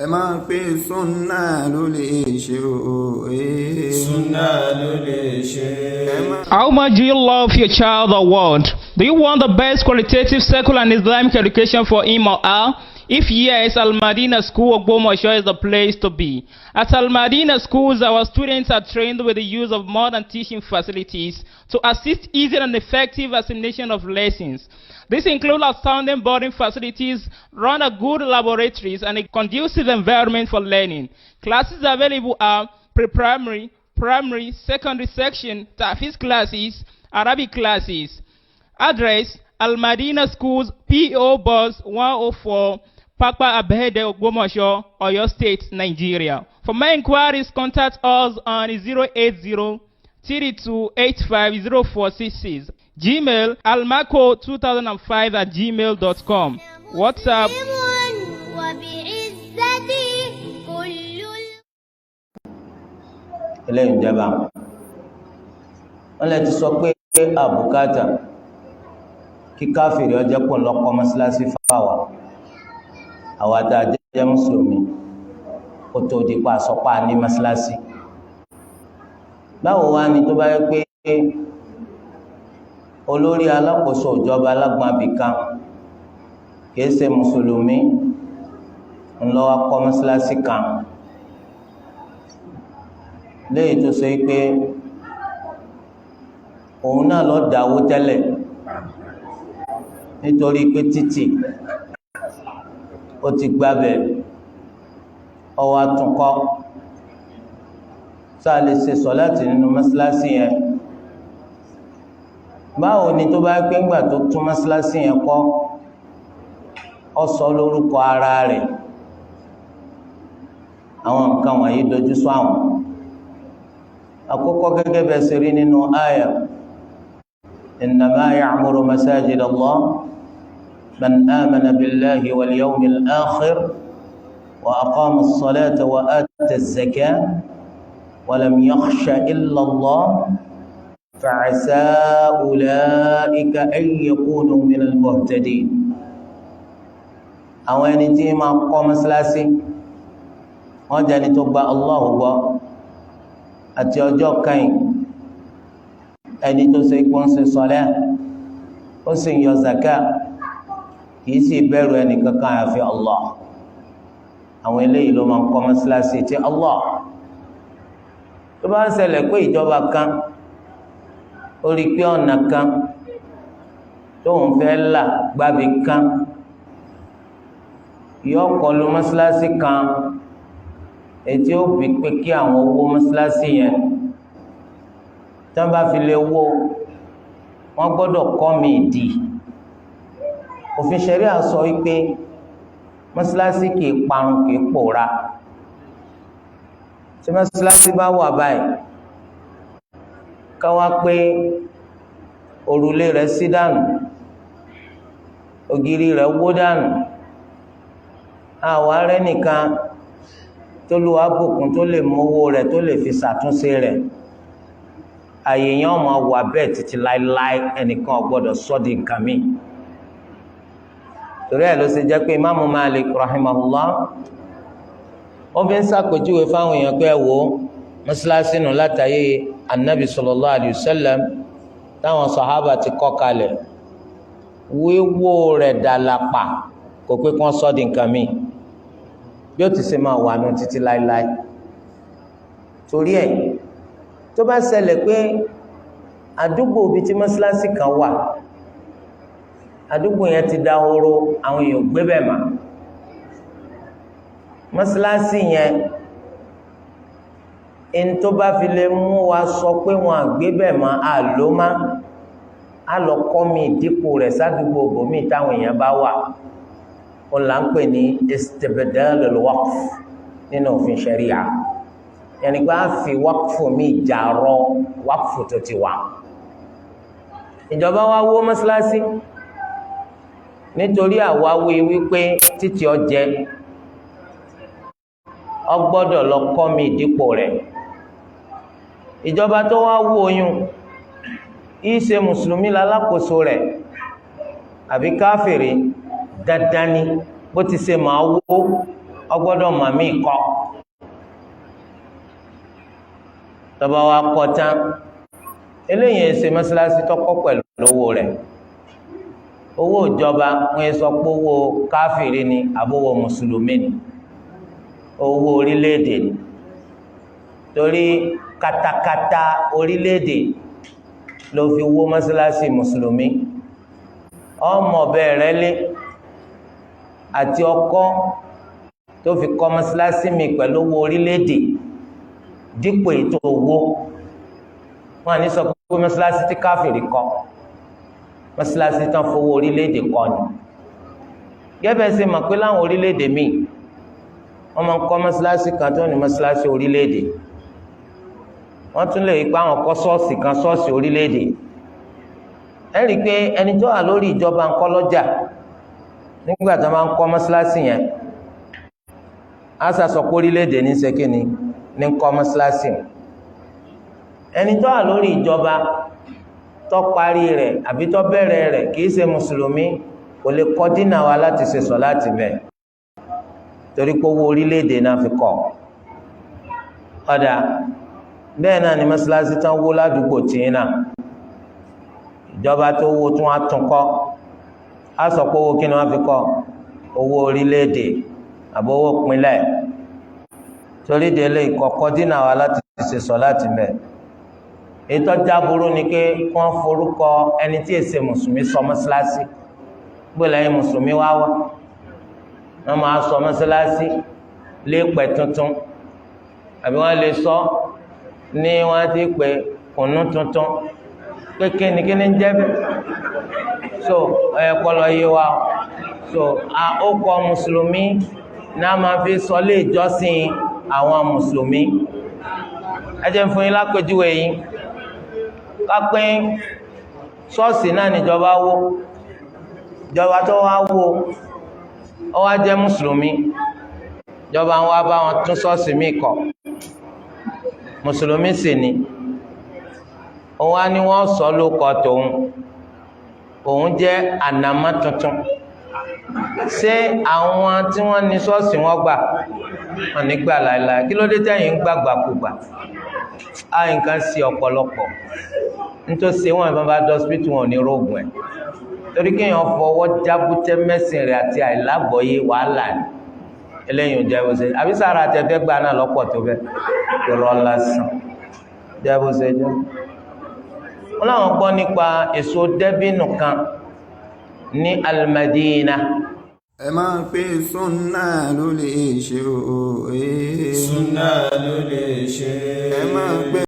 ẹ máa pe súnà ló lè ṣe o. Súnà ló lè ṣe. How much do you love your child or world? Do you want the best qualitative secular and Islamic education for him or her? If yes, Al-Madina School Ogbomoso is the place to be. At Al-Madina schools, our students are trained with the use of modern teaching facilities to assist easy and effective assimilation of lessons. This includes outstanding boarding facilities, run a good laboratories, and a conducive environment for learning. Classes available are pre-primary, primary, secondary section, Tafis classes, Arabic classes. Address, Al-Madina Schools, P.O. Box 104, Papa Abede Ogbomoso, Oyo State, Nigeria. For more inquiries, contact us on 080-3285-0466. Gmail, almaco2005@gmail.com. WhatsApp. eléyìí jẹba wọn lè ti sọ pé àbùkátà kí káfíìrì ọjọ́ pọ̀ lọ́kọ́ mọ́sálásí fáwà àwa tá a jẹ́ mùsùlùmí kó tó di pa àsọpá ní mọ́sálásí. báwo wá ni tó bá yẹ pé olórí alákòóso ìjọba alágbọn abìkan kìí ṣe mùsùlùmí ńlọ wá kọ́ mọ́sálásí kan léyìí tó ṣe pé òun náà lọ dáwó tẹ́lẹ̀ nítorí pé títì ó ti gbábẹ̀ ọwọ́ àtúnkọ́ sáà lè ṣe sọ̀láàtì nínú mọ́sálásí yẹn. báwo ni tó bá pé ńgbà tó tún mọ́sálásí yẹn kọ́ ó sọ lórúkọ ara rẹ̀ àwọn nǹkan wọ̀nyí dojú sọ àwọn àkọ́kọ́ gẹ́gẹ́ bẹ́ẹ̀ ṣe rí nínú àyà innama ya'muru masajid Allah man amana billahi wal yawmil akhir wa aqama as-salata wa ata az-zakata wa lam yakhsha illa Allah fa'asa ulaika an yakunu min al-muhtadin. àwọn ẹni tí máa kọ́ mọ́sálásí wọ́n jẹ́ ẹni tó gba Allah gbọ́ àti ọjọ́ kẹyìn, ẹni tó ṣe kó ń ṣe sọlẹ́ ó sì ń yọ zaka kìí sì bẹ̀rù ẹni kankan àfi Allah. àwọn eléyìí ló máa ń kọ́ mọ́sálásí tí Allah. tó bá ń ṣẹlẹ̀ pé ìjọba kan ó rí pé ọ̀nà kan tóun fẹ́ là gbábi kan yóò kọlu mọ́sálásí kan ètí ó bí pé kí àwọn owó mọ́sálásí yẹn tí wọ́n bá fi lè wó wọ́n gbọ́dọ̀ kọ́ mi ìdí. òfin ṣẹ̀ríà sọ wípé mọ́sálásí kìí parun kìí pòórá. tí mọ́sálásí bá wà báyìí ká wá pé òrùlé rẹ̀ sí dànù ògiri rẹ̀ wó dànù àwa rẹ̀ nìkan tó lu abùkún tó lè mówó rẹ̀ tó lè fi ṣàtúnṣe rẹ̀ àyè yẹn ọmọ wà bẹ́ẹ̀ títí láéláé ẹnìkan ò gbọ́dọ̀ sọ di nǹkan mi. torí ẹ̀ ló ṣe jẹ́ pé imáàmù Malik rahimahullah ó fi ń ṣàpèjúwe fáwọn èèyàn pé ẹ wò ó mọ́sálásí nù látàyè anabi sallallahu alayhi wa sallam táwọn sàhábà ti kọ́ kalẹ̀ wíwó rẹ̀ dàlápà kò pé kí wọ́n sọ di nǹkan mi bí ó ti ṣe máa wà nù títí láéláé. torí ẹ̀ tó bá ṣẹlẹ̀ pé àdúgbò ibi tí mọ́sálásí kan wà àdúgbò yẹn ti dahoro àwọn èèyàn gbé bẹ̀ mà mọ́sálásí yẹn ẹni tó bá fi lè mú wa sọ pé wọn àgbé bẹ̀ mà á ló má á lọ kọ́ mi ìdípò rẹ̀ sádùúgbò bòmí táwọn èèyàn bá wà ó là ń pè ní istibdalul waqf nínú òfin ṣẹ̀ríà yẹnni pé a fi waqfu mi jàrọ waqfu tó ti wà. ìjọba wa wó mọ́sálásí nítorí àwáwí wípé títí ọjẹ ọgbọ́dọ̀ lọ kọ́ mi ìdípò rẹ̀. ìjọba tó wá wó oyún ìṣe mùsùlùmí lálákòóso rẹ̀ àbí káfìrí dandan ni bó ti ṣe máa wó ọgbọ́dọ̀ màmí kọ́ tọba wa kọ́ tán eléyìí ṣe mọ́sálásí tọ́kọ́ pẹ̀lú owó rẹ̀ owó ìjọba wọ́n sọ pé owó káfìrí ni àbówó mùsùlùmí ni owó orílẹ̀-èdè ni torí katakata orílẹ̀-èdè ló fi wó mọ́sálásí mùsùlùmí ọmọ bẹ̀rẹ̀ lé àti ọkọ́ tó fi kọ́ mọ́sálásí mi pẹ̀lú owó orílẹ̀-èdè dípò ètò owó wọn à ní sọ pé mọ́sálásí tí káfìrí kọ́ mọ́sálásí tán fowó orílẹ̀-èdè kọ́ ni gẹ́gẹ́ ṣe mọ̀ pé láwọn orílẹ̀-èdè míì wọ́n máa ń kọ́ mọ́sálásí kan tó ní mọ́sálásí orílẹ̀-èdè wọ́n tún lè rí pé àwọn kọ́ ṣọ́ọ̀ṣì kan ṣọ́ọ̀ṣì orílẹ̀-èdè ẹ rí i pé ẹni tó wà lórí ìjọba ń kọ́ lọ́jà nígbà tó máa ń kọ́ mọ́sálásí yẹn á sàsọ pé orílẹ̀-èdè ní sẹ́kìnì ní kọ́ mọ́sálásí ẹni tó wà lórí ìjọba tó parí rẹ̀ àbí tó bẹ̀rẹ̀ rẹ̀ kìí ṣe mùsùlùmí kò lè kọ́ dínà wa láti ṣe sọ láti bẹ̀ torí pé owó orílẹ̀-èdè náà fi kọ́ ọ̀dà bẹ́ẹ̀ náà ni mọ́sálásí tán wó ládùúgbò tìǹ náà ìjọba tó wó tún á tún kọ́ á sọ pé owó kí ni wọ́n fi kọ́ owó orílẹ̀-èdè àbí owó pinlẹ̀ torí délé ìkọ̀kọ́ dínà wa láti ṣe sọ láti bẹ̀ ètò jáburú ni pé wọ́n forúkọ ẹni tí èsè mùsùlùmí sọ mọ́sálásí gbọ́dọ̀ ẹ̀yin mùsùlùmí wá wọ́n máa sọ mọ́sálásí lépẹ̀ tuntun àbí wọ́n lè sọ ní wọ́n ti pè kùnú tuntun pé kíni ń jẹ́ bẹ́ẹ̀ so ẹ̀kọ́lọ́ yé wa so ó kọ mùsùlùmí náà máa fi sọ lé ìjọsìn àwọn mùsùlùmí ẹ jẹ́ fún yín lápèjúwe yìí kápẹ́ ṣọ́ọ̀ṣì náà níjọba wó ìjọba tó wá wó ó wá jẹ́ mùsùlùmí ìjọba wá bá wọn tún ṣọ́ọ̀ṣì míì kọ́ mùsùlùmí sì ni òun á ní wọ́n sọ lóko òun jẹ́ ànàmọ́ tuntun ṣé àwọn tí wọ́n ní ṣọ́ọ̀ṣì wọn gbà wọn nígbà láìláì kí ló dé tẹ́yìn ń gbàgbàkúgbà á nǹkan sí ọ̀pọ̀lọpọ̀ nítòsí wọn ìbọn bá dọ́sípítù wọn ò ní rógùn ẹ̀ torí kéèyàn fọwọ́ jábútẹ́ mẹ́sìn rẹ̀ àti àìlágbọ̀ọ́yé wàhálà ni eléyìí ò jẹ́ bó ṣe àbí sára àtẹ̀fẹ́ gbà náà lọ́pọ̀ tó bẹ́ẹ̀ ìrọ̀ lásán jẹ́ bó ṣe jẹ́ wọn láwọn gbọ́ nípa èso dẹ́bínù kan ní Al-Madina ẹ máa pé súnà ló lè ṣe o. Súnà ló lè ṣe. ẹ máa pé